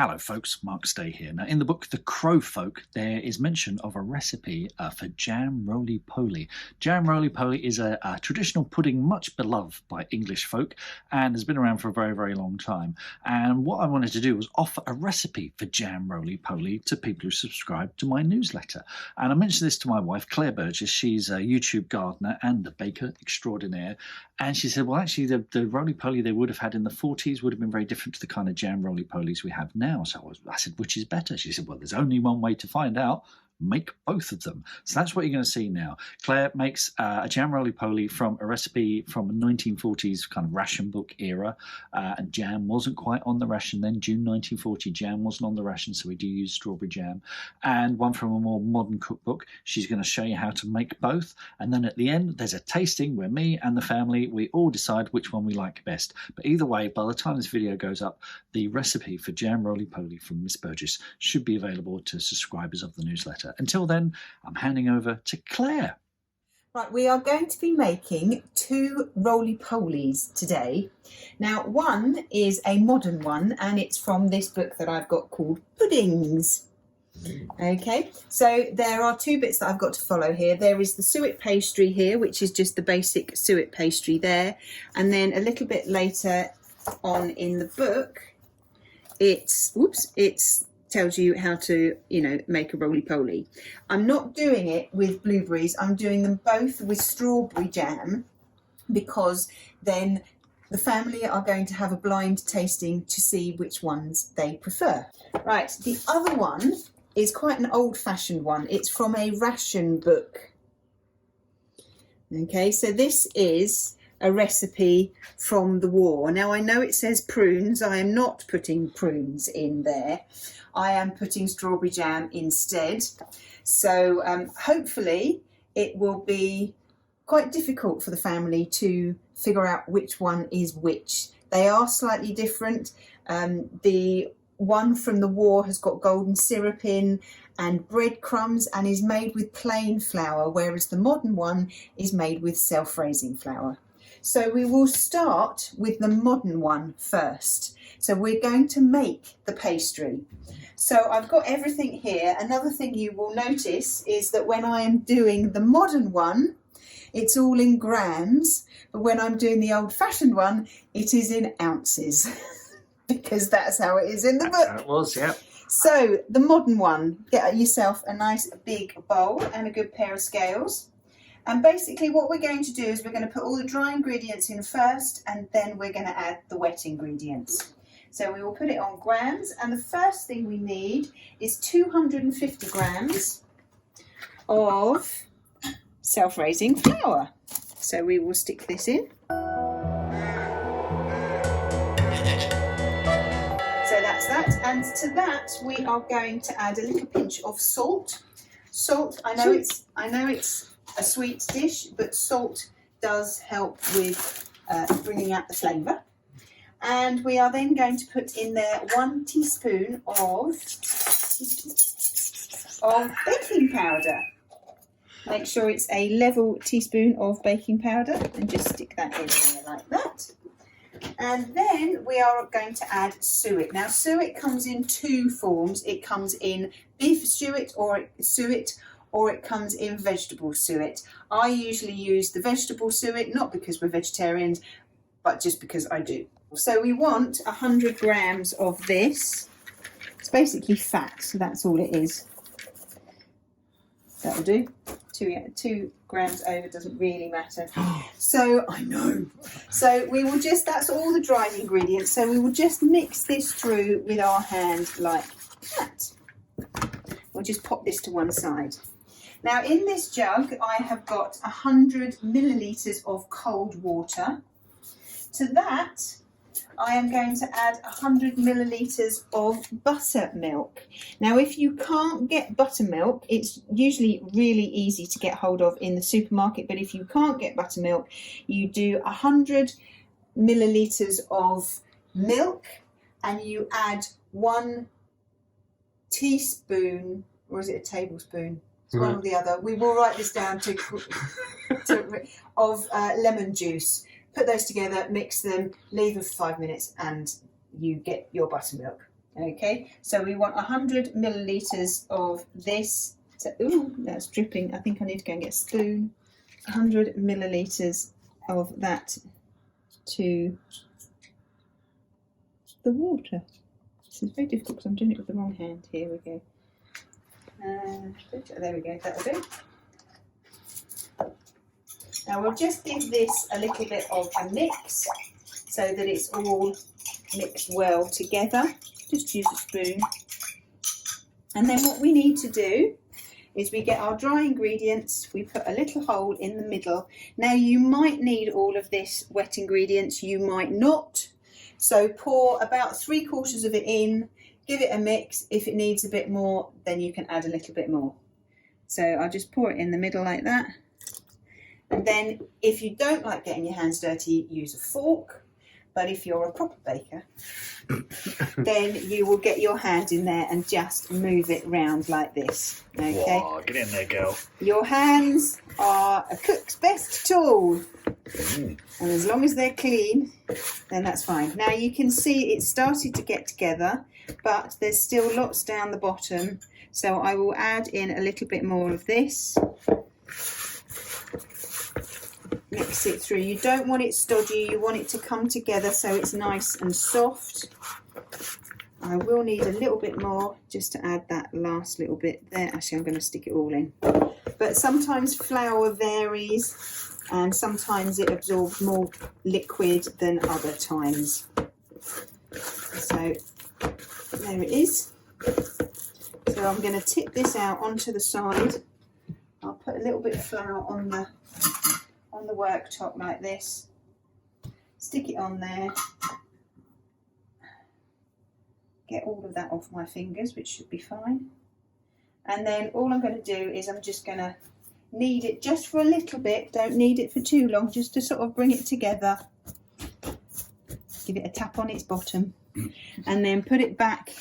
Hello folks, Mark Stay here. Now in the book The Crow Folk there is mention of a recipe for Jam Roly Poly. Jam Roly Poly is a traditional pudding much beloved by English folk and has been around for a very, very long time. And what I wanted to do was offer a recipe for Jam Roly Poly to people who subscribe to my newsletter. And I mentioned this to my wife, Claire Burgess. She's a YouTube gardener and a baker extraordinaire. And she said, well, actually the roly-poly they would have had in the 40s would have been very different to the kind of jam roly-polies we have now. So I said, which is better? She said, well, there's only one way to find out. Make both of them. So that's what you're going to see now. Claire makes a jam roly-poly from a recipe from a 1940s kind of ration book era. And jam wasn't quite on the ration then. June 1940, jam wasn't on the ration, so we do use strawberry jam. And one from a more modern cookbook. She's going to show you how to make both. And then at the end, there's a tasting where me and the family, we all decide which one we like best. But either way, by the time this video goes up, the recipe for jam roly-poly from Miss Burgess should be available to subscribers of the newsletter. Until then, I'm handing over to Claire. Right, we are going to be making two roly-polies today. Now, one is a modern one, and it's from this book that I've got called Puddings. Okay, so there are two bits that I've got to follow here. There is the suet pastry here, which is just the basic suet pastry there. And then a little bit later on in the book, it tells you how to, make a roly-poly. I'm not doing it with blueberries. I'm doing them both with strawberry jam because then the family are going to have a blind tasting to see which ones they prefer. Right, the other one is quite an old-fashioned one. It's from a ration book. Okay, so this is a recipe from the war. Now I know it says prunes. I am not putting prunes in there. I am putting strawberry jam instead. So hopefully it will be quite difficult for the family to figure out which one is which. They are slightly different. The one from the war has got golden syrup in and breadcrumbs and is made with plain flour, whereas the modern one is made with self-raising flour. So we will start with the modern one first. So we're going to make the pastry. So I've got everything here. Another thing you will notice is that when I am doing the modern one, it's all in grams. But when I'm doing the old-fashioned one, it is in ounces because that's how it is in the book. That's how it was, yeah. So the modern one, get yourself a nice big bowl and a good pair of scales. And basically what we're going to do is we're going to put all the dry ingredients in first and then we're going to add the wet ingredients. So we will put it on grams, and the first thing we need is 250 grams of self-raising flour. So we will stick this in. So that's that, and to that we are going to add a little pinch of salt. Salt, I know it's a sweet dish, but salt does help with bringing out the flavour. And we are then going to put in there 1 teaspoon of baking powder. Make sure it's a level teaspoon of baking powder and just stick that in there like that. And then we are going to add suet. Now suet comes in two forms. It comes in beef suet or it comes in vegetable suet. I usually use the vegetable suet, not because we're vegetarians, but just because I do. So we want 100 grams of this. It's basically fat, so that's all it is. That'll do. 2 grams over doesn't really matter. So I know. So we will just, that's all the dried ingredients. So we will just mix this through with our hand like that. We'll just pop this to one side. Now in this jug, I have got 100 millilitres of cold water. To that, I am going to add 100 millilitres of buttermilk. Now, if you can't get buttermilk, it's usually really easy to get hold of in the supermarket, but if you can't get buttermilk, you do 100 millilitres of milk and you add 1 teaspoon, or is it a tablespoon? It's one or the other. We will write this down of lemon juice. Put those together, mix them, leave them for 5 minutes, and you get your buttermilk. Okay, so we want 100 millilitres of this. So, ooh, that's dripping. I think I need to go and get a spoon. 100 millilitres of that to the water. This is very difficult because I'm doing it with the wrong hand. Here we go. There we go, that'll do. Now we'll just give this a little bit of a mix so that it's all mixed well together. Just use a spoon. And then what we need to do is we get our dry ingredients, we put a little hole in the middle. Now you might need all of this wet ingredients, you might not. So pour about 3/4 of it in, give it a mix. If it needs a bit more, then you can add a little bit more. So I'll just pour it in the middle like that. And then if you don't like getting your hands dirty, use a fork. But if you're a proper baker, then you will get your hand in there and just move it round like this. Okay. Whoa, get in there, girl. Your hands are a cook's best tool. And as long as they're clean, then that's fine. Now you can see it's started to get together, but there's still lots down the bottom. So I will add in a little bit more of this. Mix it through. You don't want it stodgy, you want it to come together so it's nice and soft. I will need a little bit more just to add that last little bit there. Actually, I'm going to stick it all in. But sometimes flour varies and sometimes it absorbs more liquid than other times. So there it is. So I'm going to tip this out onto the side. I'll put a little bit of flour on the worktop like this. Stick it on there. Get all of that off my fingers, which should be fine. And then all I'm going to do is I'm just going to knead it just for a little bit. Don't knead it for too long, just to sort of bring it together. Give it a tap on its bottom and then put it back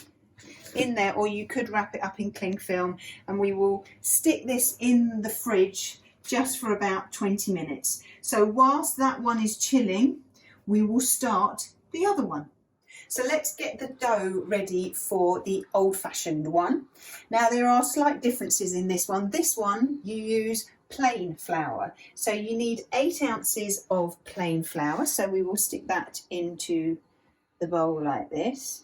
in there, or you could wrap it up in cling film, and we will stick this in the fridge just for about 20 minutes. So whilst that one is chilling, we will start the other one. So let's get the dough ready for the old-fashioned one. Now there are slight differences in this one. This one you use plain flour. So you need 8 ounces of plain flour. So we will stick that into the bowl like this.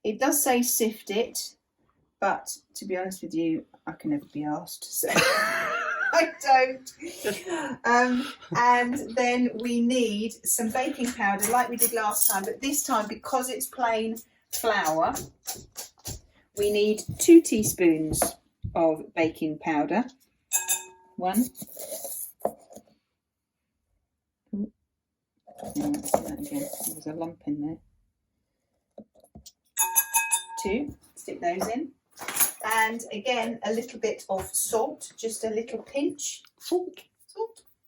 It does say sift it, but to be honest with you, I can never be asked. So I don't. And then we need some baking powder like we did last time, but this time, because it's plain flour, we need 2 teaspoons of baking powder. 1. Let's do that again. There's a lump in there. 2. Stick those in. And again, a little bit of salt, just a little pinch. Salt.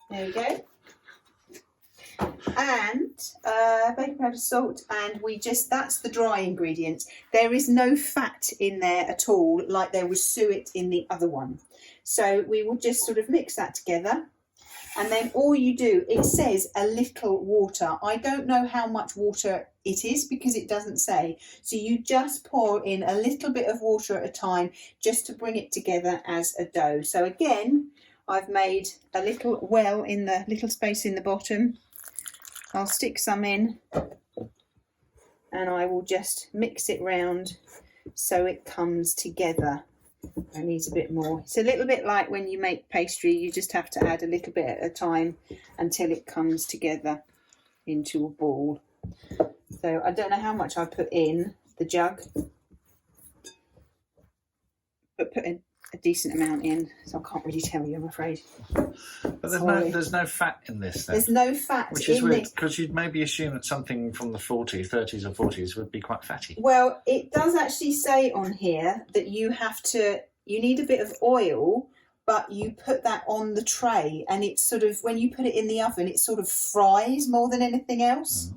There we go. And baking powder, salt, and that's the dry ingredients. There is no fat in there at all, like there was suet in the other one. So we will just sort of mix that together. And then all you do, it says a little water. I don't know how much water it is because it doesn't say. So you just pour in a little bit of water at a time just to bring it together as a dough. So again, I've made a little well in the little space in the bottom. I'll stick some in and I will just mix it round so it comes together. It needs a bit more. It's a little bit like when you make pastry, you just have to add a little bit at a time until it comes together into a ball. So I don't know how much I put in the jug, but put a decent amount in, so I can't really tell you, I'm afraid. But there's no fat in this then? There's no fat in this. Which is weird, because you'd maybe assume that something from the 30s or 40s would be quite fatty. Well, it does actually say on here that you need a bit of oil, but you put that on the tray, and it's sort of, when you put it in the oven, it sort of fries more than anything else.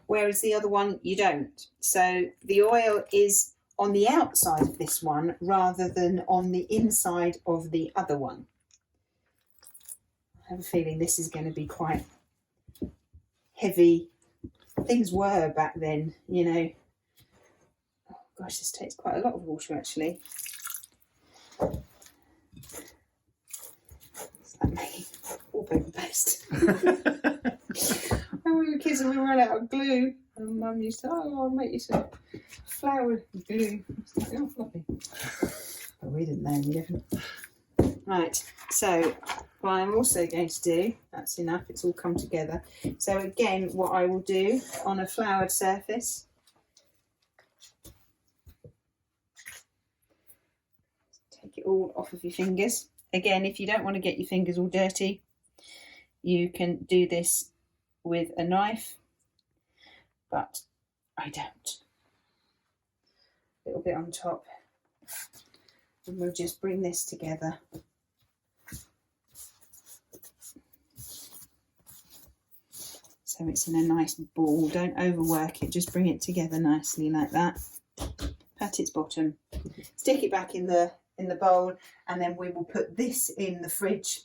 Whereas the other one, you don't. So the oil is on the outside of this one rather than on the inside of the other one. I have a feeling this is going to be quite heavy. Things were back then, you know. Gosh, this takes quite a lot of water actually. It's like making wallpaper paste. When we were kids and we ran out of glue, and Mum used to, oh, I'll make you some flour glue. It's like, oh, fluffy. But we didn't know any different. Right, so what I'm also going to do, that's enough, it's all come together. So again, what I will do on a floured surface, take it all off of your fingers. Again, if you don't want to get your fingers all dirty, you can do this with a knife, but I don't. A little bit on top, and we'll just bring this together. So it's in a nice ball. Don't overwork it, just bring it together nicely like that. Pat its bottom, stick it back in the bowl, and then we will put this in the fridge.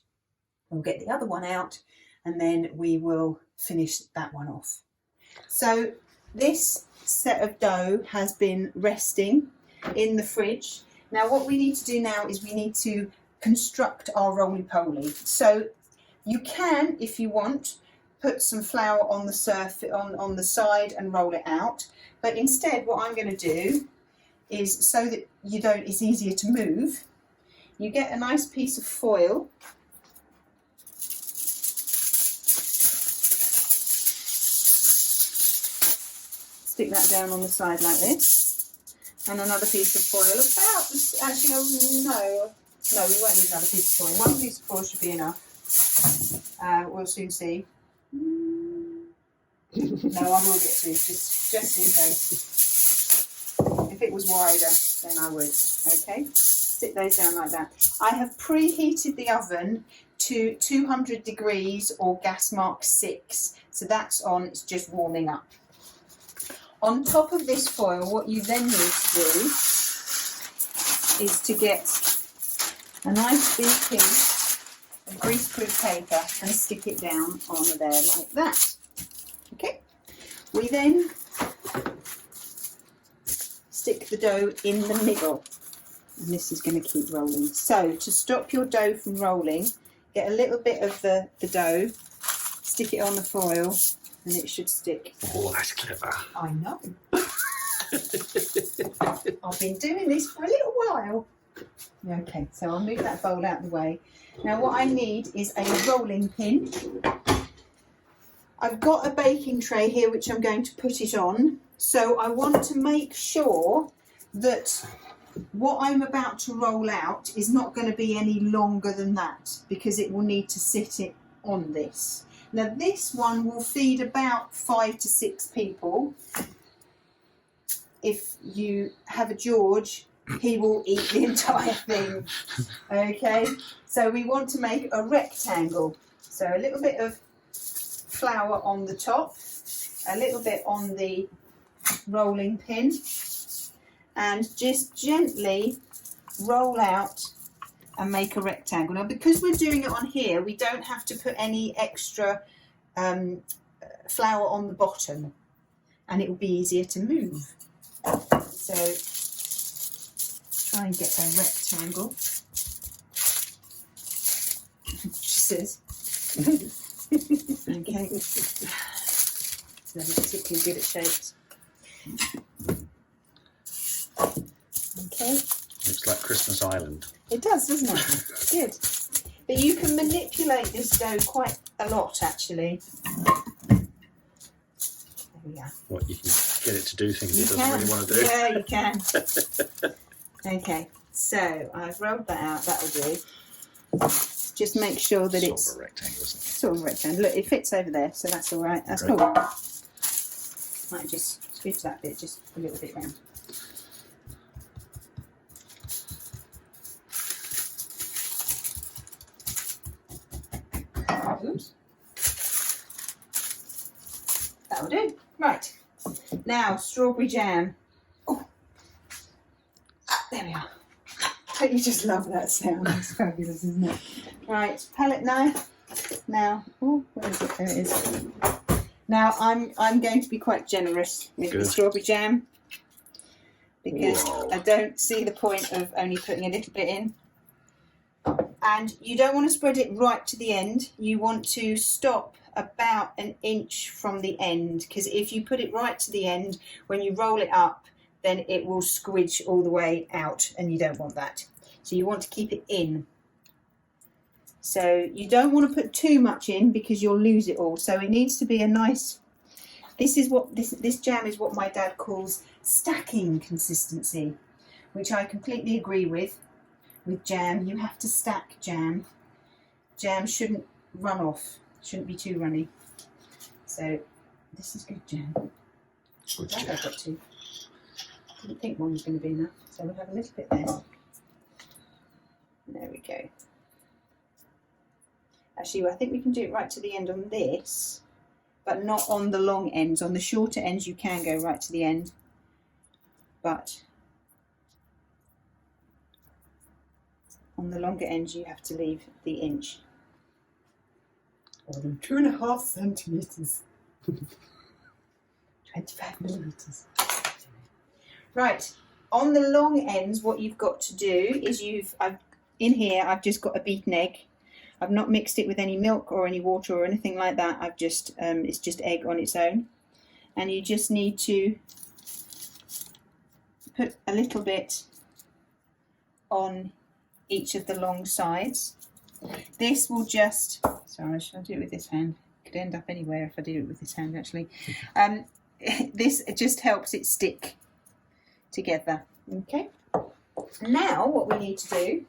We'll get the other one out, and then we will finish that one off. So this set of dough has been resting in the fridge. Now what we need to do now is we need to construct our roly-poly. So you can, if you want, put some flour on the surface, on the side, and roll it out. But instead, what I'm going to do is, so that it's easier to move, you get a nice piece of foil. Stick that down on the side like this, and another piece of foil. Actually, no, we won't need another piece of foil. One piece of foil should be enough. We'll soon see. No, I will get two, just in case. If it was wider, then I would. Okay, stick those down like that. I have preheated the oven to 200 degrees or gas mark 6. So that's on, it's just warming up. On top of this foil, what you then need to do is to get a nice big piece of greaseproof paper and stick it down on there like that. Okay, we then stick the dough in the middle, and this is going to keep rolling. So to stop your dough from rolling, get a little bit of the dough, stick it on the foil, and it should stick. Oh, that's clever. I know. I've been doing this for a little while. Okay, so I'll move that bowl out of the way. Now what I need is a rolling pin. I've got a baking tray here which I'm going to put it on. So I want to make sure that what I'm about to roll out is not going to be any longer than that, because it will need to sit it on this. Now this one will feed about 5 to 6 people. If you have a George, he will eat the entire thing. Okay, so we want to make a rectangle. So a little bit of flour on the top, a little bit on the rolling pin, and just gently roll out and make a rectangle. Now because we're doing it on here, we don't have to put any extra flour on the bottom, and it will be easier to move. So try and get a rectangle. She says. Okay. It's never particularly good at shapes. Okay. Looks like Christmas Island. It does, doesn't it? Good. But you can manipulate this dough quite a lot, actually. There we go. What, you can get it to do things it doesn't really want to do? Yeah, you can. Okay, so I've rolled that out, that'll do. Just make sure that it's sort of a rectangle, isn't it? Sort of a rectangle. Look, it fits over there, so that's all right. That's Great. cool. Might just switch that bit just a little bit round. Oops. That'll do. Right. Now, strawberry jam. Oh. There we are. Don't you just love that sound? It's fabulous, isn't it? Right, palette knife. Now, oh, where is it? There it is. Now, I'm going to be quite generous with the strawberry jam. because I don't see the point of only putting a little bit in. And you don't want to spread it right to the end. You want to stop about an inch from the end, because if you put it right to the end, when you roll it up, then it will squidge all the way out, and you don't want that. So you want to keep it in. So you don't want to put too much in because you'll lose it all. So it needs to be a nice, this jam is what my dad calls stacking consistency, which I completely agree with. With jam, you have to stack jam. Jam shouldn't run off, shouldn't be too runny. So this is good jam. Good jam. I've got two. Didn't think one was going to be enough, so we'll have a little bit there. There we go. Actually, I think we can do it right to the end on this, but not on the long ends. On the shorter ends, you can go right to the end, but on the longer ends, you have to leave the inch. Or the 2.5 centimetres. 25 millimetres. Right, on the long ends, what you've got to do is in here, I've just got a beaten egg. I've not mixed it with any milk or any water or anything like that. I've just, it's just egg on its own. And you just need to put a little bit on each of the long sides. This will just, sorry, should I do it with this hand? Could end up anywhere if I did it with this hand, actually. This just helps it stick together. Okay. Now what we need to do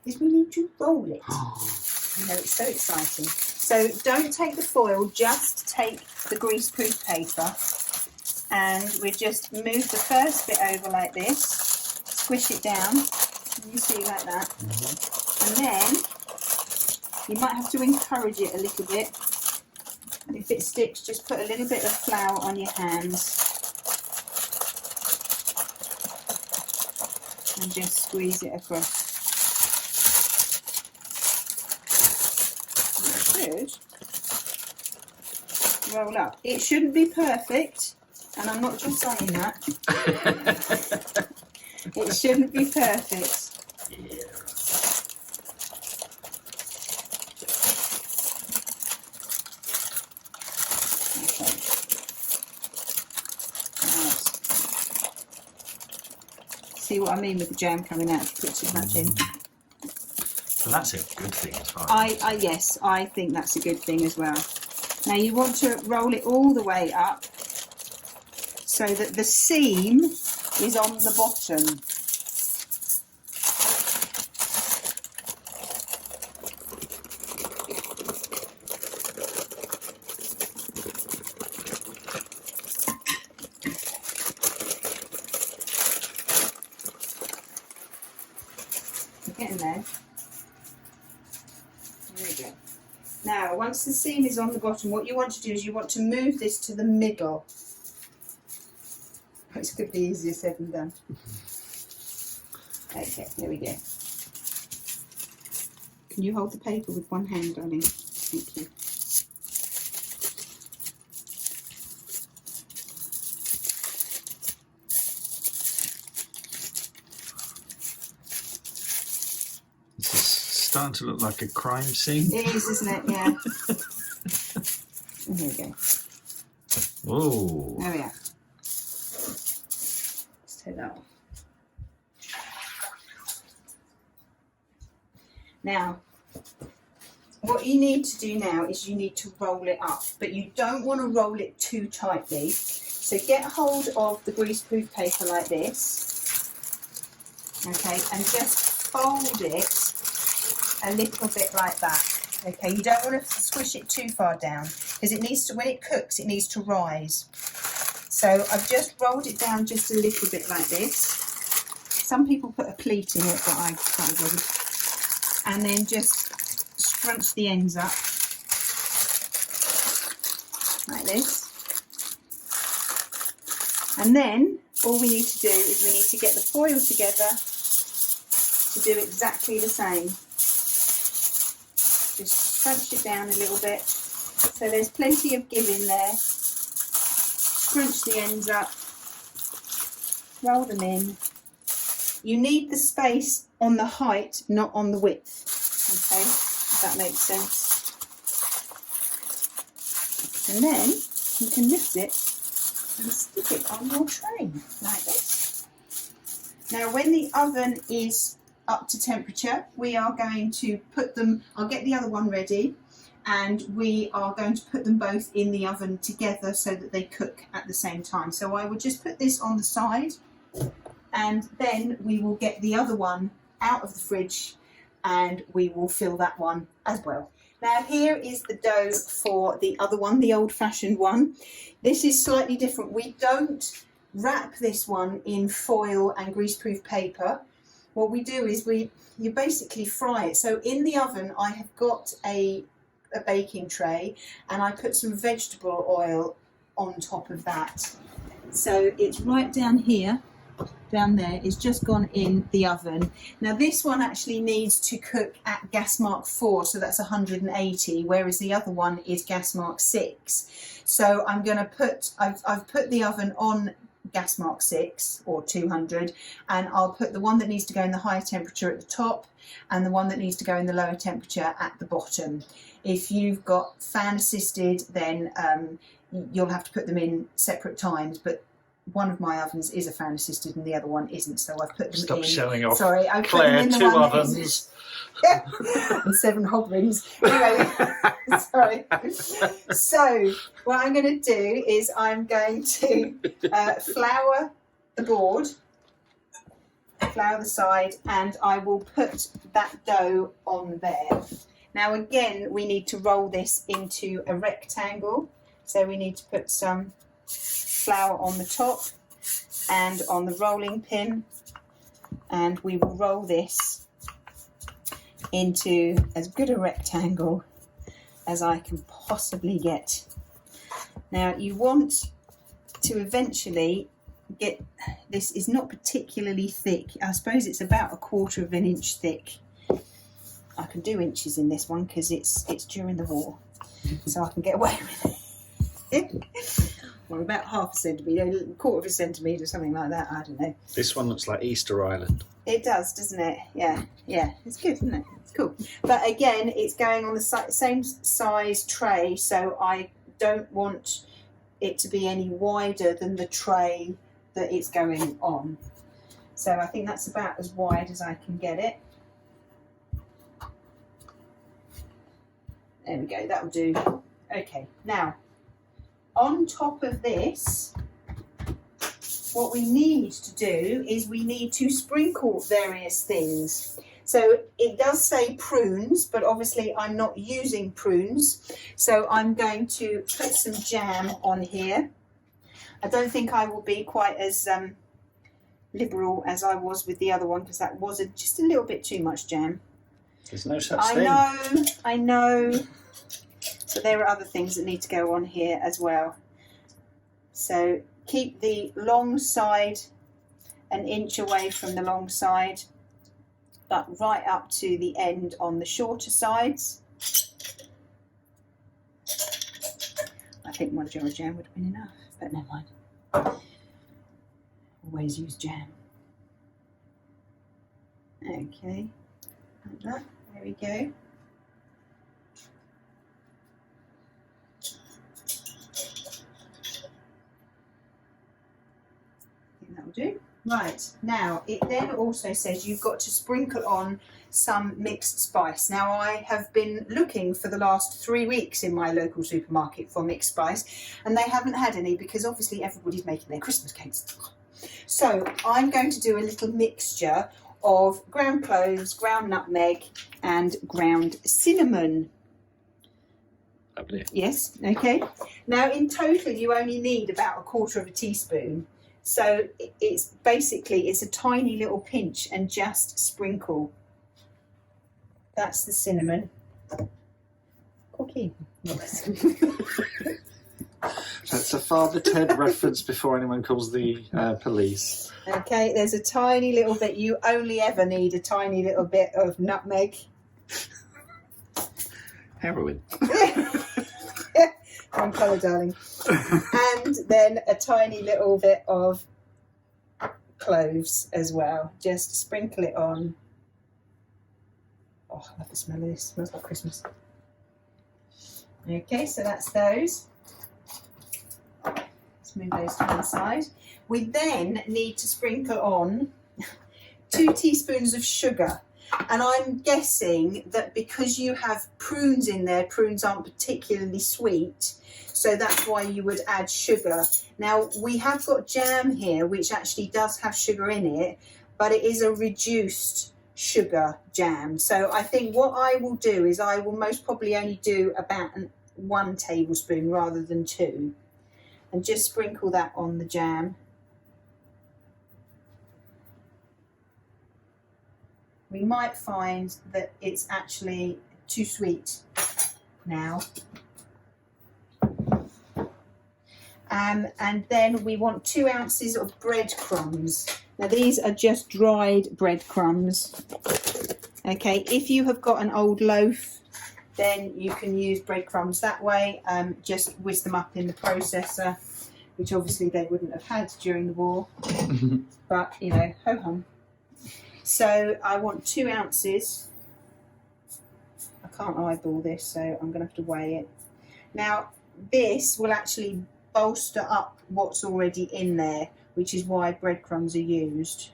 is we need to roll it. I know, it's so exciting. So don't take the foil, just take the greaseproof paper, and we just move the first bit over like this, squish it down, you see, like that. And then you might have to encourage it a little bit. And if it sticks, just put a little bit of flour on your hands and just squeeze it across. It should roll up. It shouldn't be perfect, and I'm not just saying that. It shouldn't be perfect. Yeah. Okay. Right. See what I mean with the jam coming out if you put too much in. So that's a good thing as far as yes, I think that's a good thing as well. Now you want to roll it all the way up so that the seam is on the bottom. We're getting there. There we go. Now, once the seam is on the bottom, what you want to do is you want to move this to the middle. It's going to be easier said than done. Okay, there we go. Can you hold the paper with one hand, darling? Thank you. This is starting to look like a crime scene. It is, isn't it? Yeah. Here we go. Whoa. There we are. Let's take that off. Now, what you need to do now is you need to roll it up, but you don't want to roll it too tightly. So get hold of the greaseproof paper like this, okay, and just fold it a little bit like that. Okay, you don't want to squish it too far down because it needs to, when it cooks, it needs to rise. So I've just rolled it down just a little bit like this. Some people put a pleat in it, but I can't bother. And then just scrunch the ends up like this. And then all we need to do is we need to get the foil together to do exactly the same. Just crunch it down a little bit so there's plenty of give in there. Scrunch the ends up, roll them in, You need the space on the height, not on the width. Okay, if that makes sense. And then you can lift it and stick it on your tray like this. Now when the oven is up to temperature, we are going to put them, I'll get the other one ready, and we are going to put them both in the oven together so that they cook at the same time. So I will just put this on the side, and then we will get the other one out of the fridge and we will fill that one as well. Now here is the dough for the other one, the old-fashioned one. This is slightly different. We don't wrap this one in foil and greaseproof paper. What we do is you basically fry it. So in the oven I have got a baking tray, and I put some vegetable oil on top of that. So it's right down here, down there, it's just gone in the oven. Now this one actually needs to cook at gas mark 4, so that's 180, whereas the other one is gas mark 6. So I'm going to put, I've put the oven on gas mark 6 or 200, and I'll put the one that needs to go in the higher temperature at the top and the one that needs to go in the lower temperature at the bottom. If you've got fan assisted, then you'll have to put them in separate times, but one of my ovens is a fan assisted and the other one isn't, so I've put them in. Stop showing off. Sorry, I put Claire, them in the 2 one ovens. and 7 hob rings. Anyway, sorry. So what I'm going to do is I'm going to flour the board, flour the side, and I will put that dough on there. Now again, we need to roll this into a rectangle, so we need to put some flour on the top and on the rolling pin, and we will roll this into as good a rectangle as I can possibly get. Now you want to eventually get, this is not particularly thick, I suppose it's about 1/4 of an inch thick. I can do inches in this one because it's during the war, so I can get away with it. Or about 1/2 centimetre, 1/4 of a centimetre, something like that, I don't know. This one looks like Easter Island. It does, doesn't it? Yeah, yeah, it's good, isn't it? It's cool. But again, it's going on the same size tray, so I don't want it to be any wider than the tray that it's going on. So I think that's about as wide as I can get it. There we go, that'll do. Okay, now on top of this, what we need to do is we need to sprinkle various things. So it does say prunes, but obviously I'm not using prunes, so I'm going to put some jam on here. I don't think I will be quite as liberal as I was with the other one, because that was just a little bit too much jam. There's no such thing. I know. So there are other things that need to go on here as well. So keep the long side an inch away from the long side, but right up to the end on the shorter sides. I think 1 jar of jam would have been enough, but never mind. Always use jam. Okay, like that. There we go. That'll do. Right, now it then also says you've got to sprinkle on some mixed spice. Now I have been looking for the last 3 weeks in my local supermarket for mixed spice, and they haven't had any because obviously everybody's making their Christmas cakes. So I'm going to do a little mixture of ground cloves, ground nutmeg and ground cinnamon. Lovely. Yes, okay. Now in total you only need about 1/4 of a teaspoon. So it's basically, it's a tiny little pinch and just sprinkle. That's the cinnamon. Cookie. Yes. That's a Father Ted reference before anyone calls the police. Okay, there's a tiny little bit. You only ever need a tiny little bit of nutmeg. Heroin. One colour, darling. And then a tiny little bit of cloves as well. Just sprinkle it on. Oh, I love the smell of this. It smells like Christmas. Okay, so that's those. Let's move those to one side. We then need to sprinkle on 2 teaspoons of sugar. And I'm guessing that because you have prunes in there, prunes aren't particularly sweet, so that's why you would add sugar. Now, we have got jam here, which actually does have sugar in it, but it is a reduced sugar jam. So I think what I will do is I will most probably only do about 1 tablespoon rather than 2, and just sprinkle that on the jam. We might find that it's actually too sweet now. And then we want 2 ounces of breadcrumbs. Now these are just dried breadcrumbs. Okay, if you have got an old loaf, then you can use breadcrumbs that way. Just whisk them up in the processor, which obviously they wouldn't have had during the war. But, you know, ho-hum. So I want 2 ounces. I can't eyeball this, so I'm going to have to weigh it. Now, this will actually bolster up what's already in there, which is why breadcrumbs are used.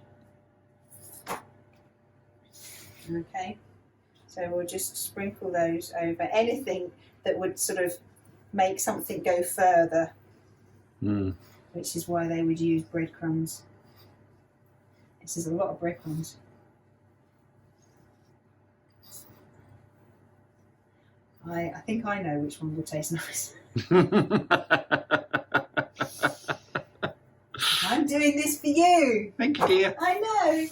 Okay, so we'll just sprinkle those over. Anything that would sort of make something go further, which is why they would use breadcrumbs. This is a lot of breadcrumbs. I think I know which one will taste nice. I'm doing this for you. Thank you, dear. I know.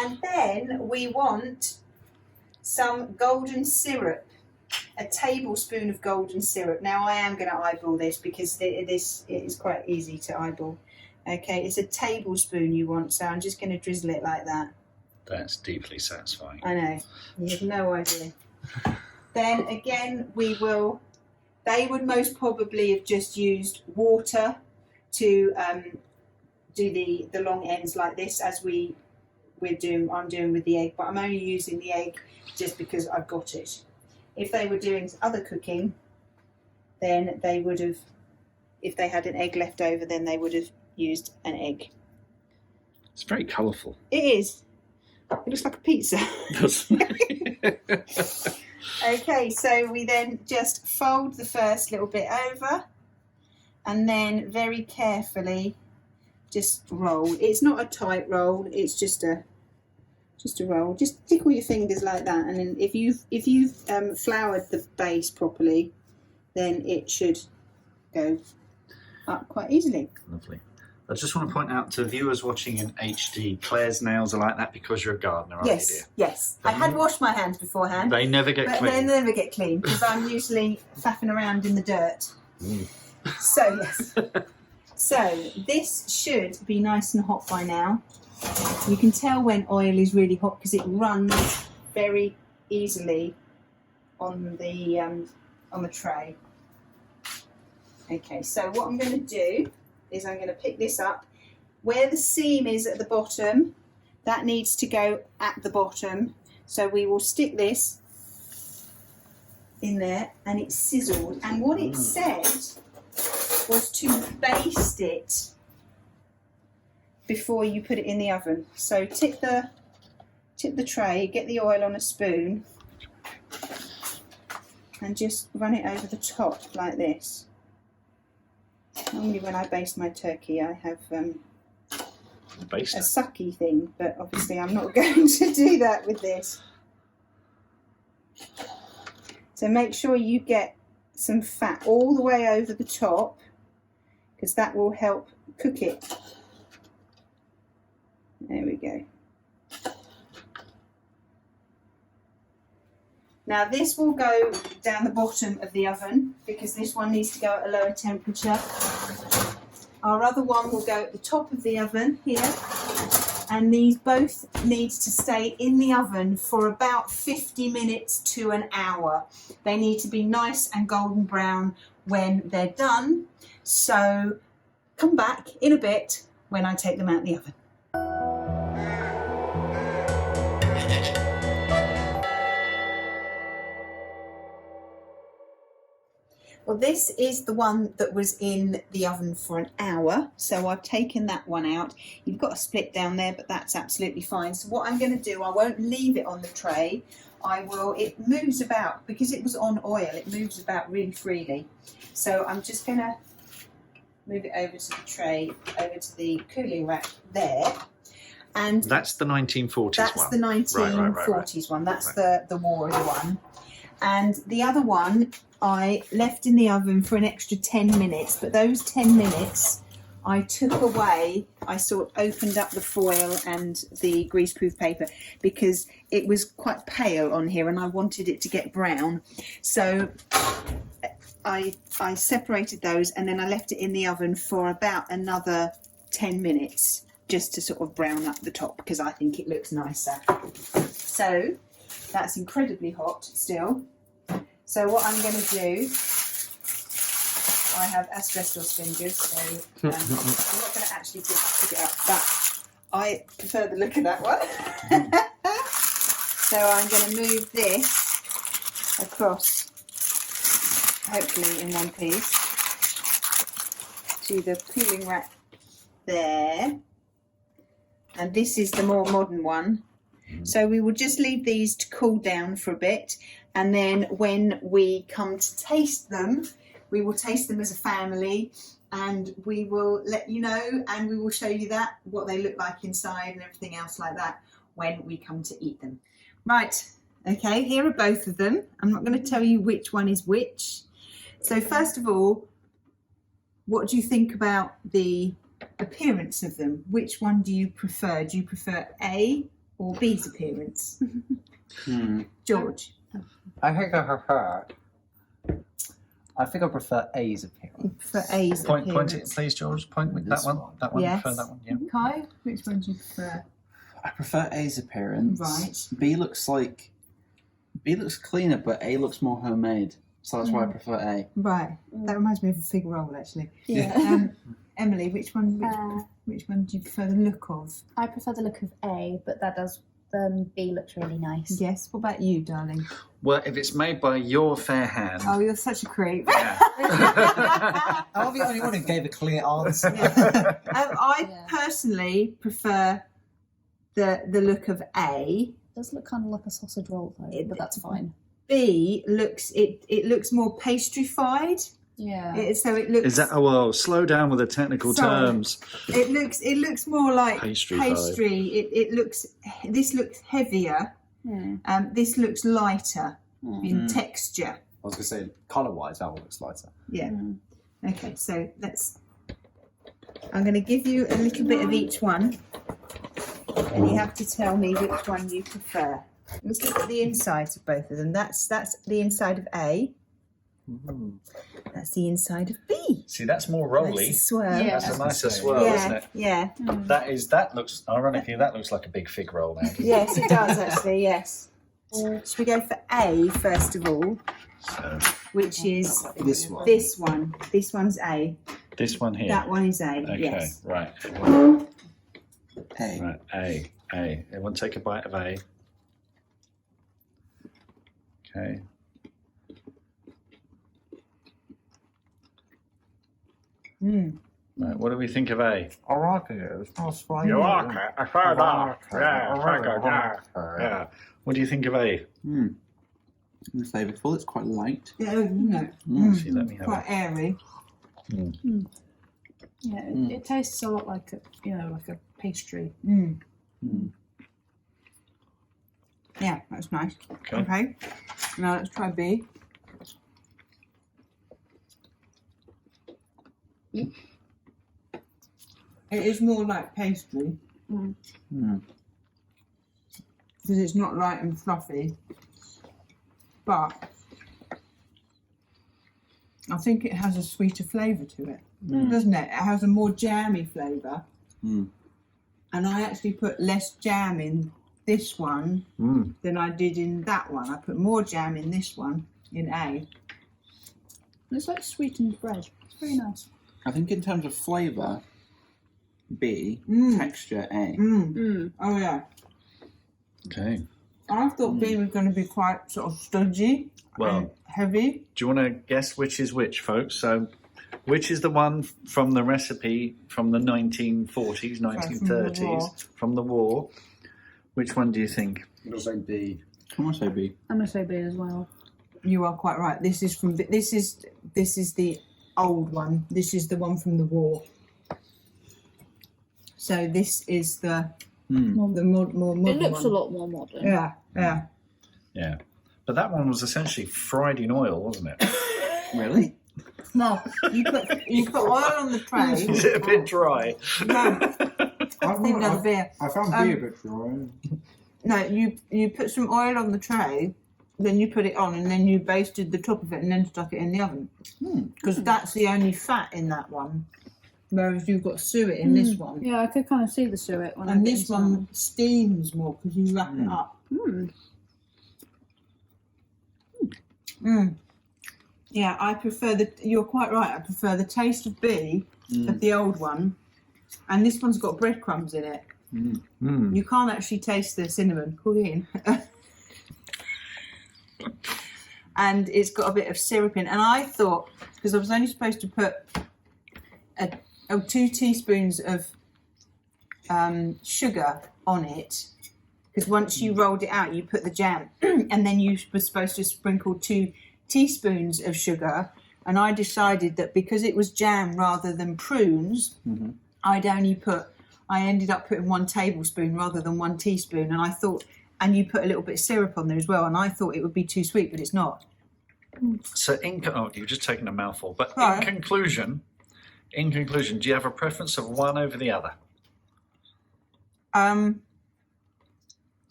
And then we want some golden syrup, a tablespoon of golden syrup. Now I am going to eyeball this because it is quite easy to eyeball. Okay, it's a tablespoon you want, so I'm just going to drizzle it like that. That's deeply satisfying. I know, you have no idea. Then again, they would most probably have just used water to do the long ends like this, as I'm doing with the egg, but I'm only using the egg just because I've got it. If they were doing other cooking, then they would have, if they had an egg left over, then they would have used an egg. It's very colourful. It is. It looks like a pizza. Okay, so we then just fold the first little bit over and then very carefully just roll. It's not a tight roll, it's just a roll. Just tickle your fingers like that, and then if you've floured the base properly, then it should go up quite easily. Lovely. I just want to point out to viewers watching in HD, Claire's nails are like that because you're a gardener, aren't you, dear? Yes. I had washed my hands beforehand. They never get clean. They never get clean because I'm usually faffing around in the dirt. So, yes. So, this should be nice and hot by now. You can tell when oil is really hot because it runs very easily on the tray. Okay, so what I'm going to do is I'm going to pick this up. Where the seam is at the bottom, that needs to go at the bottom. So we will stick this in there, and it's sizzled. And what it said was to baste it before you put it in the oven. So tip the tray, get the oil on a spoon, and just run it over the top like this. Normally when I baste my turkey I have a sucky thing, but obviously I'm not going to do that with this. So make sure you get some fat all the way over the top, because that will help cook it. There we go. Now this will go down the bottom of the oven because this one needs to go at a lower temperature. Our other one will go at the top of the oven here, and these both need to stay in the oven for about 50 minutes to an hour. They need to be nice and golden brown when they're done. So come back in a bit when I take them out of the oven. Well, this is the one that was in the oven for an hour, so I've taken that one out. You've got a split down there, but that's absolutely fine. So what I'm going to do, I won't leave it on the tray. It moves about, because it was on oil, it moves about really freely. So I'm just going to move it over to the tray, over to the cooling rack there. And that's the 1940s one. That's the 1940s one. That's the war one. And the other one I left in the oven for an extra 10 minutes, but those 10 minutes I took away, I sort of opened up the foil and the greaseproof paper because it was quite pale on here and I wanted it to get brown. So I separated those and then I left it in the oven for about another 10 minutes just to sort of brown up the top because I think it looks nicer. So that's incredibly hot still. So what I'm going to do, I have asbestos fingers, so I'm not going to actually pick it up, but I prefer the look of that one. So I'm going to move this across, hopefully in one piece, to the cooling rack there. And this is the more modern one. So we will just leave these to cool down for a bit, and then when we come to taste them, we will taste them as a family and we will let you know, and we will show you what they look like inside and everything else like that when we come to eat them. Right, okay, here are both of them. I'm not going to tell you which one is which. So first of all, what do you think about the appearance of them? Which one do you prefer? Do you prefer A or B's appearance? George? I think I prefer A's appearance. You prefer A's appearance. Point it, please, George. Point with that one. That one. Yes. Prefer that one. Yeah. Kai, which one do you prefer? I prefer A's appearance. Right. B looks cleaner, but A looks more homemade. So that's why I prefer A. Right. That reminds me of a fig roll, actually. Yeah. Emily, which one do you prefer the look of? I prefer the look of A, but that does B looks really nice. Yes. What about you, darling? Well, if it's made by your fair hand. Oh, you're such a creep. Yeah. I'm the only one who gave a clear answer. I personally prefer the look of A. It does look kind of like a sausage roll though, but that's fine. B looks it looks more pastry-fied. Yeah. So it looks. Is that? Oh well, slow down with the technical terms. It looks more like Pastry. It looks. This looks heavier. This looks lighter in texture. I was going to say, colour-wise, that one looks lighter. Yeah. Okay, so I'm going to give you a little bit of each one, and you have to tell me which one you prefer. Let's look at the insides of both of them. That's the inside of A. That's the inside of B. See, that's more rolly. That's a swirl. Yeah. That's a nicer swirl, isn't it? Yeah. That looks, ironically, that looks like a big fig roll now. Yes, it does actually. Yes. Should we go for A first of all? So, Which is This one. this one. This one's A. this one here. That one is A. Okay, Yes. right. A. Right, A. Everyone take a bite of A. Okay. Right, what do we think of A? I like it. It's not spicy. You like it? I found out. Yeah. What do you think of A? It's flavourful. It's quite light. Yeah, no. See, let me have Quite it. airy. Yeah, it tastes a lot like a pastry. Yeah, that's nice. Okay. Okay. Now let's try B. It is more like pastry because it's not light and fluffy, but I think it has a sweeter flavour to it, doesn't it? It has a more jammy flavour, and I actually put less jam in this one than I did in that one. I put more jam in this one in A. It's like sweetened bread. It's very nice. I think in terms of flavour, B, texture, A. Oh yeah. Okay. I thought B was going to be quite sort of stodgy. Well, heavy. do you want to guess which is which, folks? So, which is the one from the recipe from the 1940s, 1930s, from the war? Which one do you think? I'm going to say B. I'm going to say B. I'm going to say B as well. You are quite right. This is the old one. This is the one from the war. So this is the more modern It looks one. a lot more modern. Yeah. Yeah. But that one was essentially fried in oil, wasn't it? Really? No, you put oil on the tray. Is it a bit dry? No, I think that's fair. found B a bit dry. No, you put some oil on the tray, then you put it on, and then you basted the top of it, and then stuck it in the oven. Because that's the only fat in that one. Whereas you've got suet in this one. Yeah, I could kind of see the suet when And this one steams more because you wrap it up. Yeah, I prefer you're quite right, I prefer the taste of B, of the old one. And this one's got breadcrumbs in it. You can't actually taste the cinnamon. Pull it in. And it's got a bit of syrup in. And I thought, because I was only supposed to put 2 teaspoons of sugar on it, because once you rolled it out, you put the jam, and then you were supposed to sprinkle 2 teaspoons of sugar. And I decided that because it was jam rather than prunes, I ended up putting 1 tablespoon rather than 1 teaspoon. And I thought, and you put a little bit of syrup on there as well, and I thought it would be too sweet, but it's not. So, you've just taken a mouthful. But Right. in conclusion, do you have a preference of one over the other?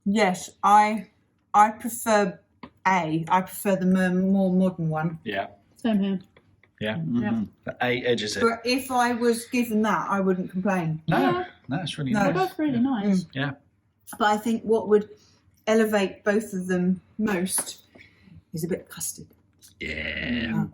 Yes, I prefer A. I prefer the more modern one. Yeah. Same here. Yeah. Yeah. The A edges it. But if I was given that, I wouldn't complain. No, it's really No. They're nice. both really nice. Yeah. But I think what would elevate both of them most is a bit of custard. Yeah.